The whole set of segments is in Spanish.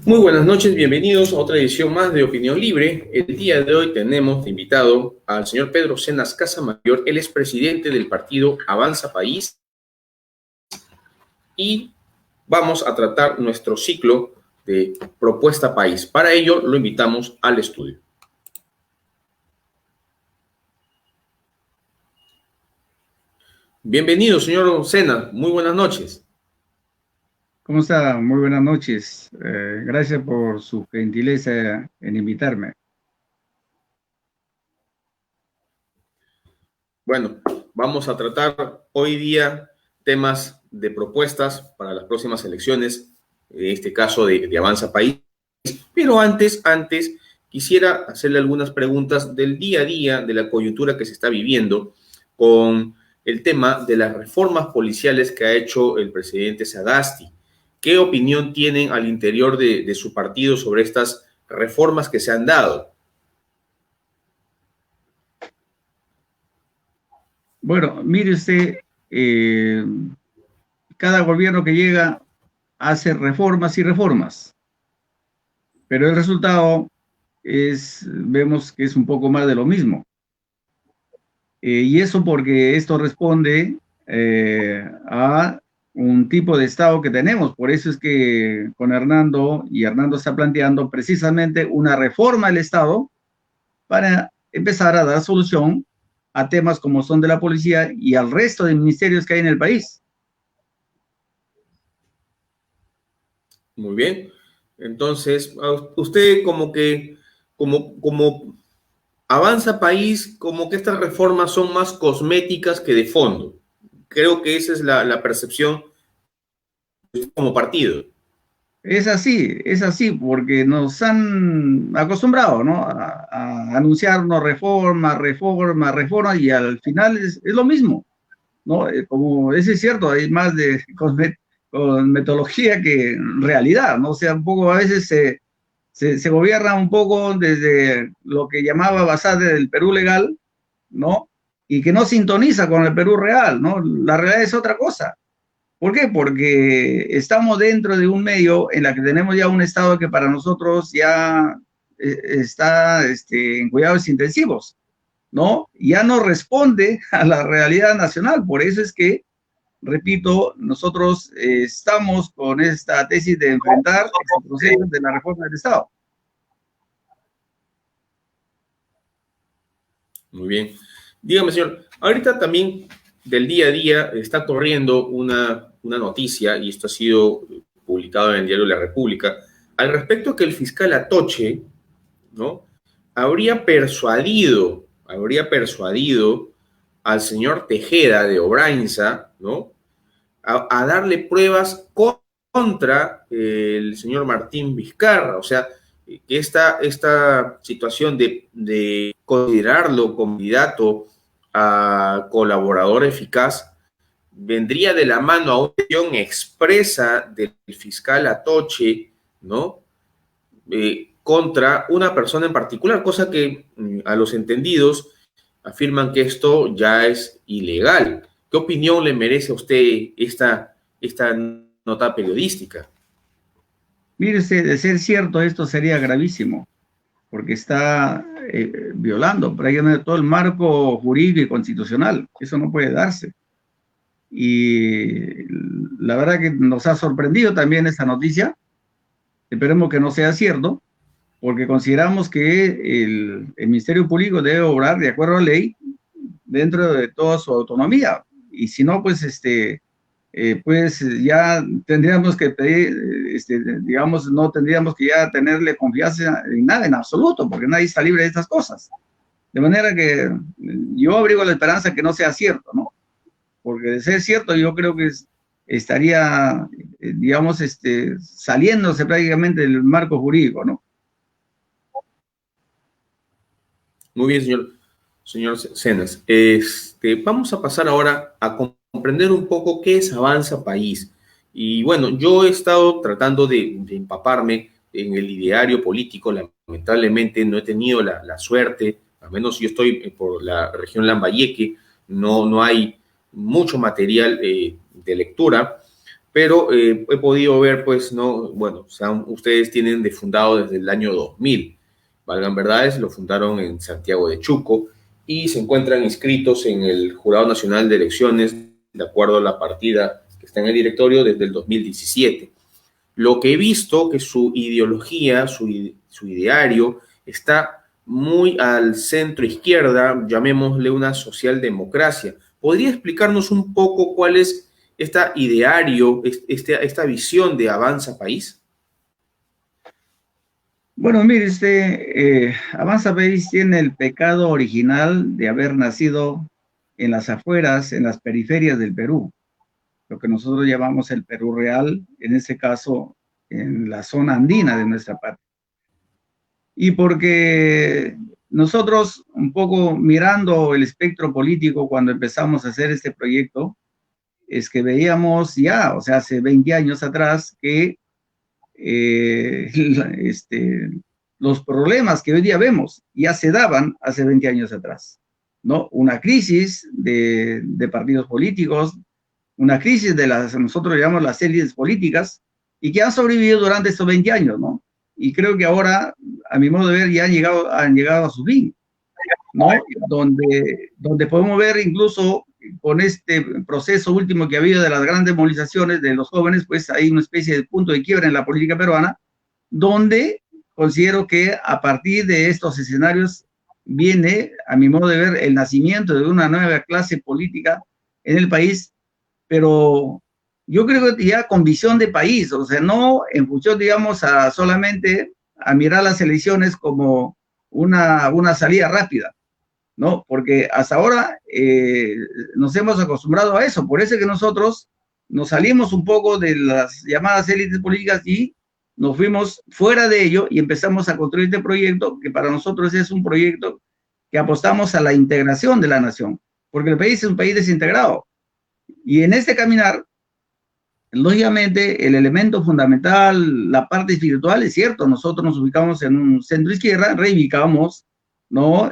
Muy buenas noches, bienvenidos a otra edición más de Opinión Libre. El día de hoy tenemos de invitado al señor Pedro Cenas Casamayor. Él es presidente del partido Avanza País y vamos a tratar nuestro ciclo de Propuesta País. Para ello lo invitamos al estudio. Bienvenido, señor Cenas. Muy buenas noches. ¿Cómo está? Muy buenas noches. Gracias por su gentileza en invitarme. Bueno, vamos a tratar hoy día temas de propuestas para las próximas elecciones, en este caso de Avanza País. Pero antes, quisiera hacerle algunas preguntas del día a día, de la coyuntura que se está viviendo con el tema de las reformas policiales que ha hecho el presidente Sagasti. ¿Qué opinión tienen al interior de su partido sobre estas reformas que se han dado? Bueno, mire usted, eh, cada gobierno que llega hace reformas y reformas, pero el resultado vemos que es un poco más de lo mismo. Y eso porque esto responde a un tipo de Estado que tenemos. Por eso es que con Hernando, y Hernando está planteando precisamente una reforma del Estado para empezar a dar solución a temas como son de la policía y al resto de ministerios que hay en el país. Muy bien. Entonces, usted como Avanza País, como que estas reformas son más cosméticas que de fondo. Creo que esa es la percepción como partido. Es así, porque nos han acostumbrado, ¿no? A anunciarnos reforma, y al final es lo mismo, ¿no? Como ese es cierto, hay más de metodología que realidad, ¿no? O sea, un poco a veces se gobierna un poco desde lo que llamaba Basadre del Perú legal, ¿no? Y que no sintoniza con el Perú real, ¿no? La realidad es otra cosa. ¿Por qué? Porque estamos dentro de un medio en la que tenemos ya un Estado que para nosotros ya está en cuidados intensivos, ¿no? Ya no responde a la realidad nacional. Por eso es que, repito, nosotros estamos con esta tesis de enfrentar este proceso de la reforma del Estado. Muy bien. Dígame, señor, ahorita también del día a día está corriendo una noticia, y esto ha sido publicado en el diario La República, al respecto que el fiscal Atoche, ¿no? Habría persuadido al señor Tejeda de Obrainza, ¿no? A darle pruebas contra el señor Martín Vizcarra. O sea, que esta situación de considerarlo candidato a colaborador eficaz vendría de la mano a una acción expresa del fiscal Atoche, ¿no? Contra una persona en particular, cosa que a los entendidos afirman que esto ya es ilegal. ¿Qué opinión le merece a usted esta nota periodística? Mire usted, de ser cierto, esto sería gravísimo, porque está violando prácticamente todo el marco jurídico y constitucional. Eso no puede darse. Y la verdad que nos ha sorprendido también esta noticia. Esperemos que no sea cierto, porque consideramos que el Ministerio Público debe obrar de acuerdo a la ley dentro de toda su autonomía. Y si no, pues pues ya tendríamos que pedir, digamos, no tendríamos que ya tenerle confianza en nada, en absoluto, porque nadie está libre de estas cosas. De manera que yo abrigo la esperanza que no sea cierto, ¿no? Porque de ser cierto, yo creo que estaría, digamos, saliéndose prácticamente del marco jurídico, ¿no? Muy bien, señor Cenas. Vamos a pasar ahora a comprender un poco qué es Avanza País. Y bueno, yo he estado tratando de empaparme en el ideario político. Lamentablemente no he tenido la suerte, al menos yo estoy por la región Lambayeque, no hay mucho material de lectura, pero he podido ver, pues, no, bueno, o sea, ustedes tienen de fundado desde el año 2000. Valgan verdades, lo fundaron en Santiago de Chuco y se encuentran inscritos en el Jurado Nacional de Elecciones de acuerdo a la partida que está en el directorio desde el 2017. Lo que he visto que su ideología, su ideario, está muy al centro izquierda, llamémosle una socialdemocracia. ¿Podría explicarnos un poco cuál es este ideario, esta visión de Avanza País? Bueno, mire, Avanza País tiene el pecado original de haber nacido en las afueras, en las periferias del Perú, lo que nosotros llamamos el Perú real, en este caso en la zona andina de nuestra patria. Y porque nosotros, un poco mirando el espectro político cuando empezamos a hacer este proyecto, es que veíamos ya, o sea, hace 20 años atrás, que los problemas que hoy día vemos ya se daban hace 20 años atrás, ¿no? Una crisis de partidos políticos, una crisis de las, nosotros llamamos las élites políticas, y que han sobrevivido durante estos 20 años, ¿no? Y creo que ahora, a mi modo de ver, ya han llegado a su fin, ¿no? Donde podemos ver incluso con este proceso último que ha habido de las grandes movilizaciones de los jóvenes, pues hay una especie de punto de quiebra en la política peruana, donde considero que a partir de estos escenarios viene, a mi modo de ver, el nacimiento de una nueva clase política en el país, pero yo creo que ya con visión de país, o sea, no en función, digamos, a solamente a mirar las elecciones como una salida rápida, ¿no? Porque hasta ahora nos hemos acostumbrado a eso, por eso es que nosotros nos salimos un poco de las llamadas élites políticas y nos fuimos fuera de ello y empezamos a construir este proyecto que para nosotros es un proyecto que apostamos a la integración de la nación, porque el país es un país desintegrado. Y en este caminar, lógicamente, el elemento fundamental, la parte espiritual, es cierto, nosotros nos ubicamos en un centro izquierda, reivindicamos, ¿no?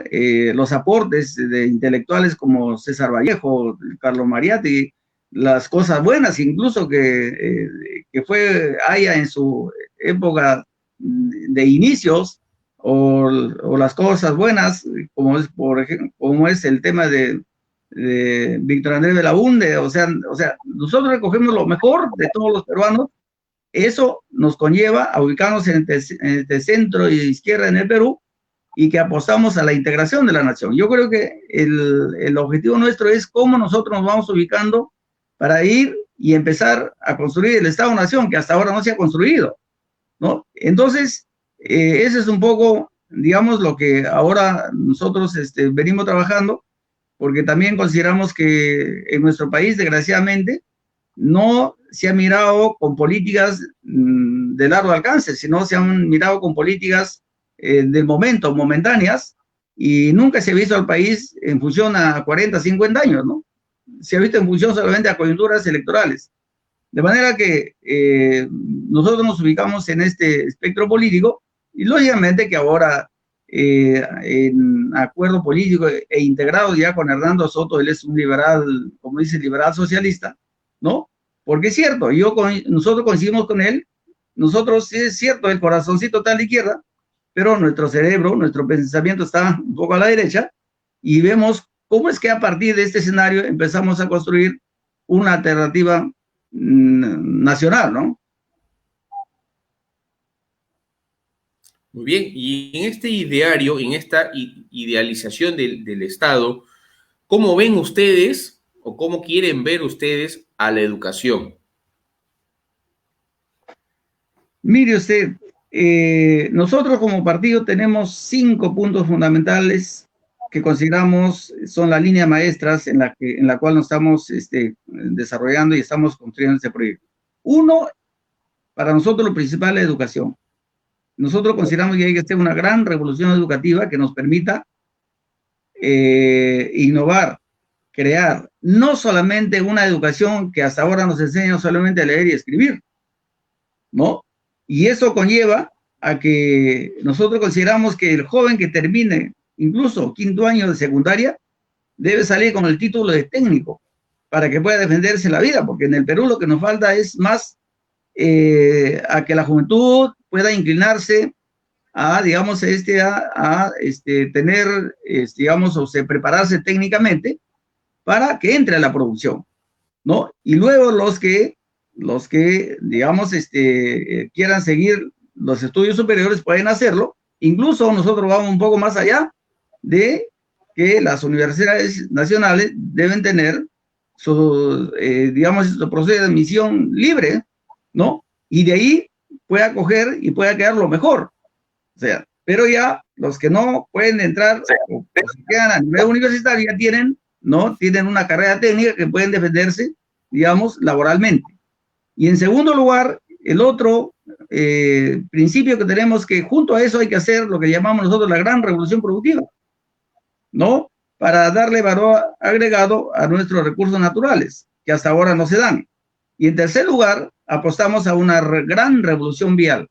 Los aportes de intelectuales como César Vallejo, Carlos Mariatti, las cosas buenas incluso que fue haya en su época de inicios, o las cosas buenas, como es, por ejemplo, como es el tema de Víctor Andrés Belaúnde, o sea, nosotros recogemos lo mejor de todos los peruanos, eso nos conlleva a ubicarnos en este centro y izquierda en el Perú, y que apostamos a la integración de la nación. Yo creo que el objetivo nuestro es cómo nosotros nos vamos ubicando para ir y empezar a construir el Estado-Nación, que hasta ahora no se ha construido, ¿no? Entonces, ese es un poco, digamos, lo que ahora nosotros venimos trabajando, porque también consideramos que en nuestro país, desgraciadamente, no se ha mirado con políticas de largo alcance, sino se han mirado con políticas del momento, momentáneas, y nunca se ha visto al país en función a 40, 50 años, ¿no? Se ha visto en función solamente a coyunturas electorales. De manera que nosotros nos ubicamos en este espectro político, y lógicamente que ahora en acuerdo político e integrado ya con Hernando Soto, él es un liberal, como dice, liberal socialista, ¿no? Porque es cierto, nosotros coincidimos con él, nosotros, es cierto, el corazoncito está a la izquierda, pero nuestro cerebro, nuestro pensamiento está un poco a la derecha, y vemos cómo es que a partir de este escenario empezamos a construir una alternativa nacional, ¿no? Muy bien, y en este ideario, en esta idealización del Estado, ¿cómo ven ustedes o cómo quieren ver ustedes a la educación? Mire usted, nosotros como partido tenemos 5 puntos fundamentales que consideramos son las líneas maestras en la cual nos estamos desarrollando y estamos construyendo este proyecto. Uno, para nosotros lo principal es la educación. Nosotros consideramos que hay que hacer una gran revolución educativa que nos permita innovar, crear, no solamente una educación que hasta ahora nos enseña solamente a leer y escribir, ¿no? Y eso conlleva a que nosotros consideramos que el joven que termine incluso 5º año de secundaria debe salir con el título de técnico, para que pueda defenderse la vida, porque en el Perú lo que nos falta es más a que la juventud pueda inclinarse a, digamos, tener, digamos, o sea, prepararse técnicamente para que entre a la producción, ¿no? Y luego los que digamos, quieran seguir los estudios superiores pueden hacerlo. Incluso nosotros vamos un poco más allá de que las universidades nacionales deben tener su, digamos, su proceso de admisión libre, ¿no? Y de ahí puede acoger y puede quedar lo mejor. O sea, pero ya los que no pueden entrar o se quedan a nivel universitario ya tienen, ¿no? Tienen una carrera técnica que pueden defenderse, digamos, laboralmente. Y en segundo lugar, el otro principio que tenemos que junto a eso hay que hacer lo que llamamos nosotros la gran revolución productiva, ¿no? Para darle valor agregado a nuestros recursos naturales, que hasta ahora no se dan. Y en tercer lugar, apostamos a una gran revolución vial.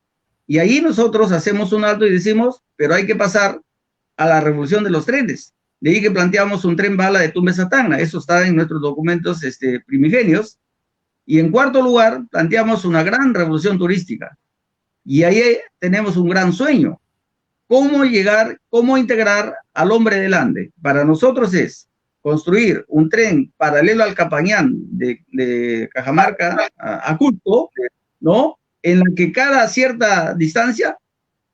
Y ahí nosotros hacemos un alto y decimos, pero hay que pasar a la revolución de los trenes. De ahí que planteamos un tren bala de Tumbes a Tacna. Eso está en nuestros documentos primigenios. Y en cuarto lugar, planteamos una gran revolución turística. Y ahí tenemos un gran sueño. ¿Cómo llegar, cómo integrar al hombre del Ande? Para nosotros es construir un tren paralelo al Capañán de Cajamarca a Cusco, ¿no? En la que cada cierta distancia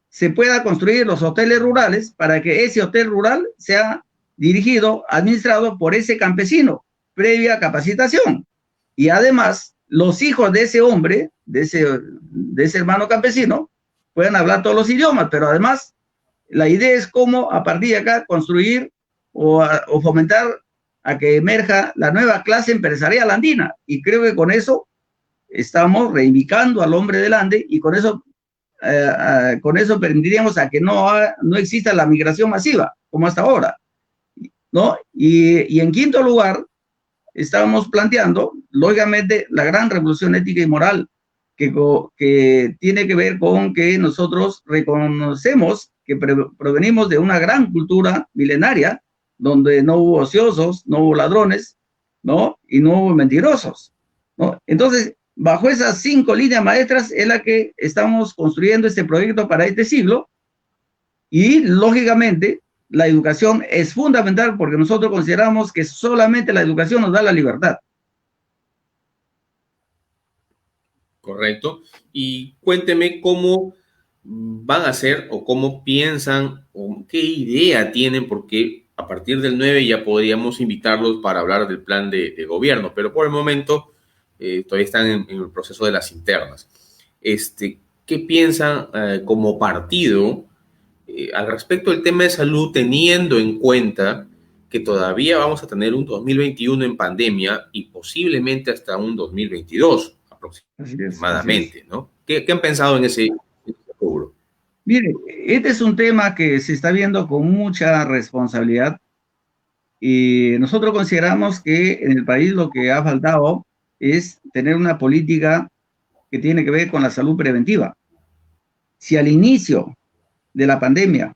se pueda construir los hoteles rurales para que ese hotel rural sea dirigido, administrado por ese campesino, previa capacitación. Y además, los hijos de ese hombre, de ese hermano campesino, puedan hablar todos los idiomas, pero además, la idea es cómo a partir de acá construir o fomentar a que emerja la nueva clase empresarial andina. Y creo que con eso estamos reivindicando al hombre del Ande y con eso permitiríamos a que no exista la migración masiva, como hasta ahora, ¿no? Y en quinto lugar, estamos planteando, lógicamente, la gran revolución ética y moral que tiene que ver con que nosotros reconocemos que provenimos de una gran cultura milenaria, donde no hubo ociosos, no hubo ladrones, ¿no? Y no hubo mentirosos, ¿no? Entonces, bajo esas 5 líneas maestras es la que estamos construyendo este proyecto para este siglo y, lógicamente, la educación es fundamental porque nosotros consideramos que solamente la educación nos da la libertad. Correcto. Y cuénteme cómo van a hacer o cómo piensan o qué idea tienen, porque a partir del 9 ya podríamos invitarlos para hablar del plan de gobierno, pero por el momento todavía están en el proceso de las internas. ¿Qué piensan como partido al respecto del tema de salud, teniendo en cuenta que todavía vamos a tener un 2021 en pandemia y posiblemente hasta un 2022 aproximadamente, así es. ¿No? ¿Qué han pensado en ese rubro? Mire, este es un tema que se está viendo con mucha responsabilidad y nosotros consideramos que en el país lo que ha faltado es tener una política que tiene que ver con la salud preventiva. Si al inicio de la pandemia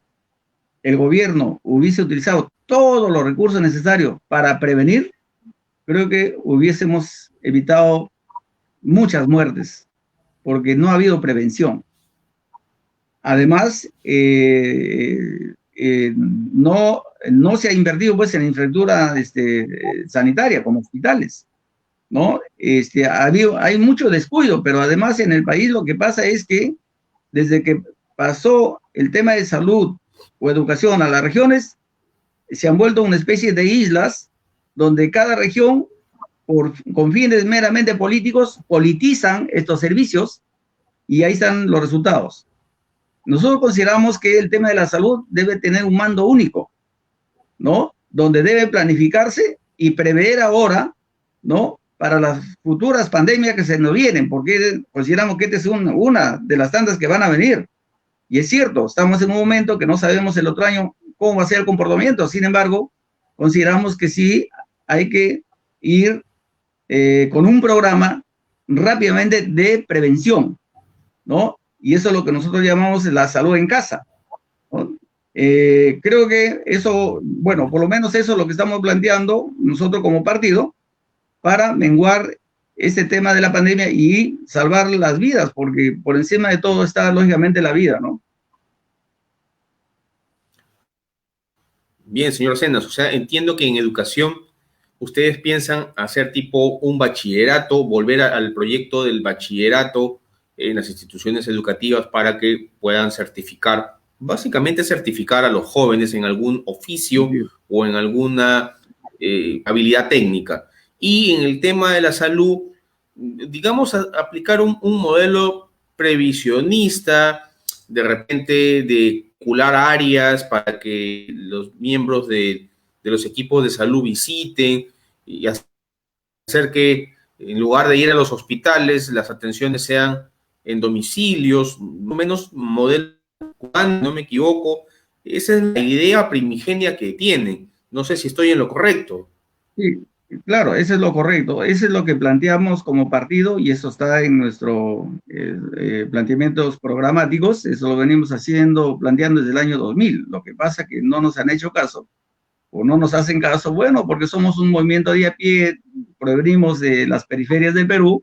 el gobierno hubiese utilizado todos los recursos necesarios para prevenir, creo que hubiésemos evitado muchas muertes, porque no ha habido prevención. Además, no se ha invertido pues en infraestructura sanitaria como hospitales, ¿no? Hay mucho descuido, pero además en el país lo que pasa es que desde que pasó el tema de salud o educación a las regiones, se han vuelto una especie de islas donde cada región, con fines meramente políticos, politizan estos servicios y ahí están los resultados. Nosotros consideramos que el tema de la salud debe tener un mando único, ¿no? Donde debe planificarse y prever ahora, ¿no? Para las futuras pandemias que se nos vienen, porque consideramos que esta es una de las tantas que van a venir. Y es cierto, estamos en un momento que no sabemos el otro año cómo va a ser el comportamiento. Sin embargo, consideramos que sí hay que ir con un programa rápidamente de prevención, ¿no? Y eso es lo que nosotros llamamos la salud en casa, ¿no? Creo que eso, bueno, por lo menos eso es lo que estamos planteando nosotros como partido para menguar este tema de la pandemia y salvar las vidas, porque por encima de todo está lógicamente la vida, ¿no? Bien, señor Cenas, o sea, entiendo que en educación ustedes piensan hacer tipo un bachillerato, volver al proyecto del bachillerato en las instituciones educativas para que puedan certificar, básicamente certificar a los jóvenes en algún oficio o en alguna habilidad técnica. Y en el tema de la salud, digamos, aplicar un modelo previsionista, de repente de calcular áreas para que los miembros de los equipos de salud visiten y hacer que en lugar de ir a los hospitales, las atenciones sean en domicilios, no menos modelo, no me equivoco. Esa es la idea primigenia que tienen. No sé si estoy en lo correcto. Sí, claro, eso es lo correcto. Eso es lo que planteamos como partido y eso está en nuestros planteamientos programáticos. Eso lo venimos planteando desde el año 2000. Lo que pasa es que no nos han hecho caso o no nos hacen caso, bueno, porque somos un movimiento de a pie, provenimos de las periferias del Perú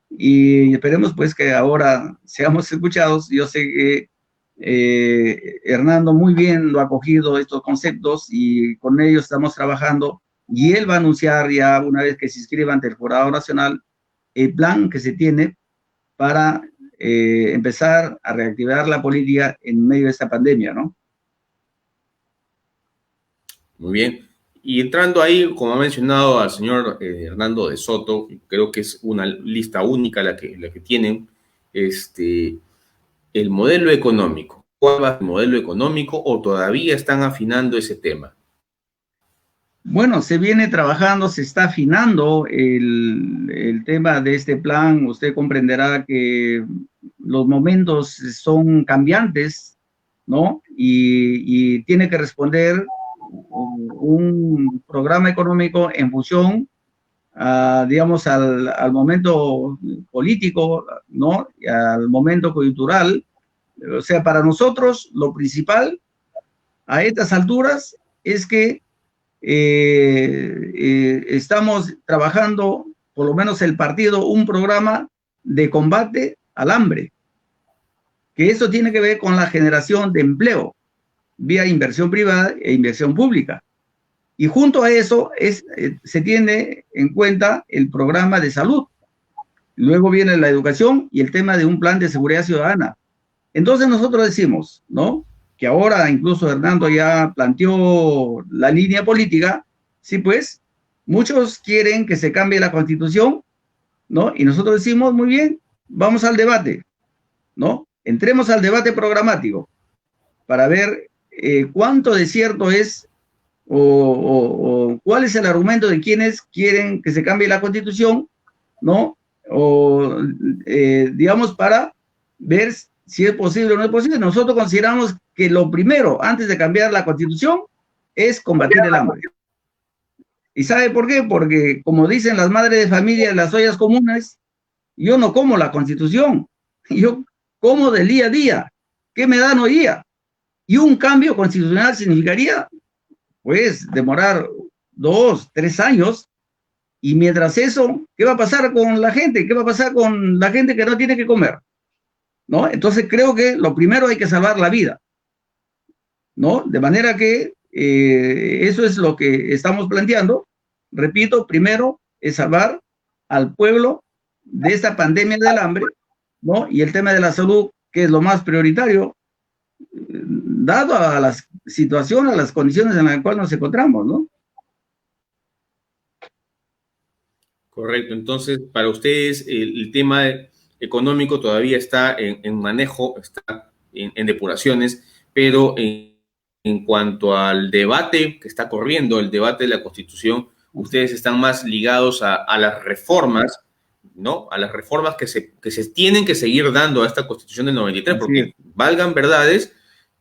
y esperemos pues que ahora seamos escuchados. Yo sé que Hernando muy bien lo ha acogido estos conceptos y con ellos estamos trabajando y él va a anunciar ya una vez que se inscriba ante el Jurado Nacional el plan que se tiene para empezar a reactivar la política en medio de esta pandemia, ¿no? Muy bien. Y entrando ahí, como ha mencionado al señor Hernando de Soto, creo que es una lista única la que tienen, el modelo económico. ¿Cuál va el modelo económico o todavía están afinando ese tema? Bueno, se viene trabajando, se está afinando el tema de este plan. Usted comprenderá que los momentos son cambiantes, ¿no? Y tiene que responder un programa económico en función, digamos, al momento político, ¿no? Y al momento coyuntural. O sea, para nosotros lo principal a estas alturas es que estamos trabajando, por lo menos el partido, un programa de combate al hambre, que eso tiene que ver con la generación de empleo vía inversión privada e inversión pública. Y junto a eso se tiene en cuenta el programa de salud. Luego viene la educación y el tema de un plan de seguridad ciudadana. Entonces nosotros decimos, ¿no? Que ahora incluso Hernando ya planteó la línea política, sí, pues, muchos quieren que se cambie la constitución, ¿no? Y nosotros decimos, muy bien, vamos al debate, ¿no? Entremos al debate programático para ver cuánto de cierto es o cuál es el argumento de quienes quieren que se cambie la constitución, ¿no? O, digamos, para ver si es posible o no es posible. Nosotros consideramos que lo primero, antes de cambiar la constitución, es combatir el hambre. ¿Y sabe por qué? Porque, como dicen las madres de familia en las ollas comunes, yo no como la constitución, yo como del día a día. ¿Qué me dan hoy día? Y un cambio constitucional significaría, pues, demorar 2, 3 años. Y mientras eso, ¿qué va a pasar con la gente? ¿Qué va a pasar con la gente que no tiene que comer? ¿No? Entonces creo que lo primero hay que salvar la vida, ¿no? De manera que eso es lo que estamos planteando. Repito, primero es salvar al pueblo de esta pandemia del hambre, ¿no? Y el tema de la salud, que es lo más prioritario, dado a la situación, a las condiciones en las cuales nos encontramos, ¿no? Correcto. Entonces, para ustedes el tema económico todavía está en manejo, está en depuraciones, pero en cuanto al debate que está corriendo, el debate de la Constitución, ustedes están más ligados a las reformas, ¿no? A las reformas que se tienen que seguir dando a esta Constitución del 93, porque valgan verdades,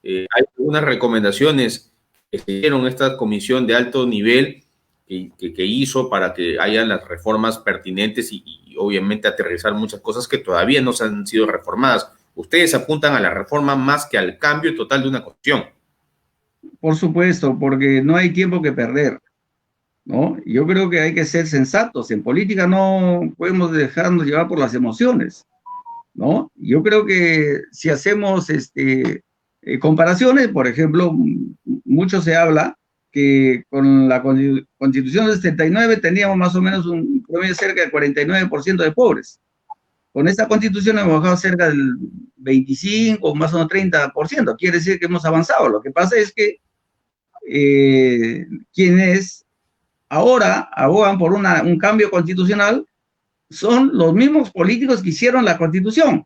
hay algunas recomendaciones que se dieron esta comisión de alto nivel que hizo para que haya las reformas pertinentes y obviamente aterrizar muchas cosas que todavía no se han sido reformadas. Ustedes apuntan a la reforma más que al cambio total de una constitución. Por supuesto, porque no hay tiempo que perder. ¿no? Yo creo que hay que ser sensatos. En política no podemos dejarnos llevar por las emociones, ¿no? Yo creo que si hacemos comparaciones, por ejemplo, mucho se habla que con la Constitución del 79 teníamos más o menos un promedio cerca del 49% de pobres. Con esta Constitución hemos bajado cerca del 25 o más o menos 30%. Quiere decir que hemos avanzado. Lo que pasa es que quienes ahora abogan por un cambio constitucional son los mismos políticos que hicieron la Constitución,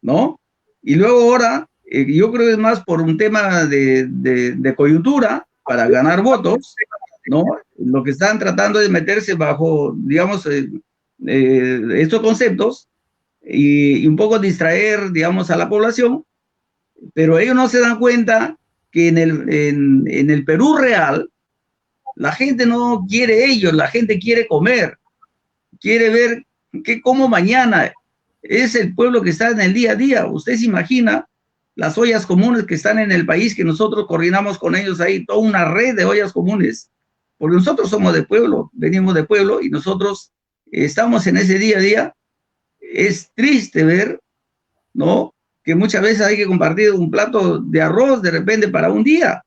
¿no? Y luego ahora, yo creo que es más por un tema de coyuntura, para ganar votos, ¿no? Lo que están tratando es meterse bajo, digamos, estos conceptos y un poco distraer, digamos, a la población, pero ellos no se dan cuenta que en el Perú real, la gente no quiere ellos, la gente quiere comer, quiere ver qué como mañana. Es el pueblo que está en el día a día. Usted se imagina las ollas comunes que están en el país, que nosotros coordinamos con ellos ahí, toda una red de ollas comunes, porque nosotros somos de pueblo, venimos de pueblo y nosotros estamos en ese día a día. Es triste ver, ¿no?, que muchas veces hay que compartir un plato de arroz de repente para un día,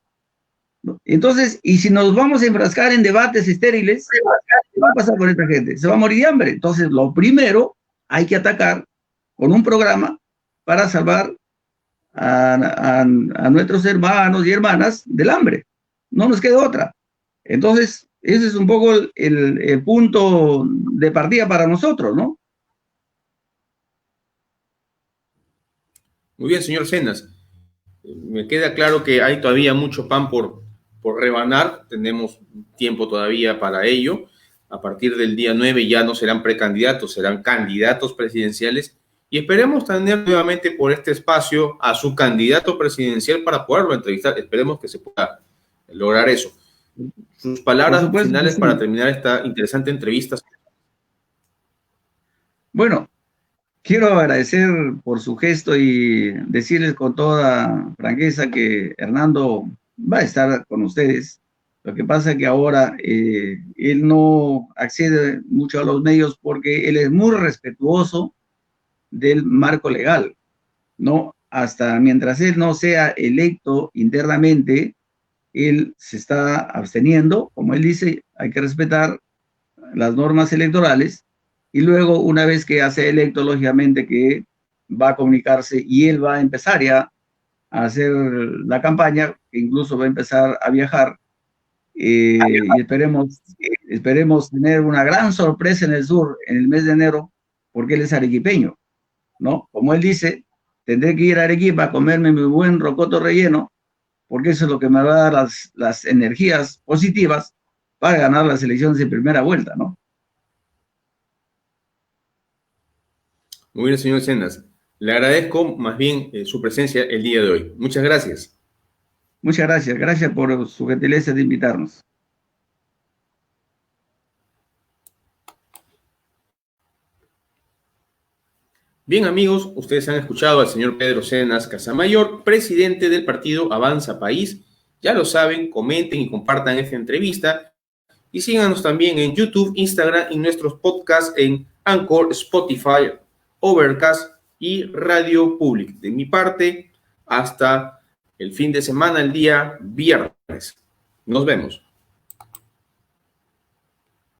¿no? Entonces, y si nos vamos a enfrascar en debates estériles, ¿qué va a pasar con esta gente? Se va a morir de hambre. Entonces, lo primero hay que atacar con un programa para salvar a nuestros hermanos y hermanas del hambre. No nos queda otra. Entonces, ese es un poco el punto de partida para nosotros, ¿no? Muy bien, señor Cenas. Me queda claro que hay todavía mucho pan por rebanar. Tenemos tiempo todavía para ello. A partir del día 9 ya no serán precandidatos, serán candidatos presidenciales. Y esperemos tener nuevamente por este espacio a su candidato presidencial para poderlo entrevistar. Esperemos que se pueda lograr eso. Sus palabras finales para terminar esta interesante entrevista. Bueno, quiero agradecer por su gesto y decirles con toda franqueza que Hernando va a estar con ustedes. Lo que pasa es que ahora él no accede mucho a los medios porque él es muy respetuoso del marco legal, ¿no? Hasta mientras él no sea electo internamente, él se está absteniendo. Como él dice, hay que respetar las normas electorales, y luego, una vez que hace electo, lógicamente que va a comunicarse y él va a empezar ya a hacer la campaña, que incluso va a empezar a viajar, y esperemos tener una gran sorpresa en el sur en el mes de enero, porque él es arequipeño, ¿no? Como él dice, tendré que ir a Arequipa a comerme mi buen rocoto relleno, porque eso es lo que me va a dar las energías positivas para ganar las elecciones de primera vuelta, ¿no? Muy bien, señor Cenas. Le agradezco más bien su presencia el día de hoy. Muchas gracias. Muchas gracias. Gracias por su gentileza de invitarnos. Bien, amigos, ustedes han escuchado al señor Pedro Cenas Casamayor, presidente del partido Avanza País. Ya lo saben, comenten y compartan esta entrevista y síganos también en YouTube, Instagram y nuestros podcasts en Anchor, Spotify, Overcast y Radio Public. De mi parte, hasta el fin de semana, el día viernes. Nos vemos.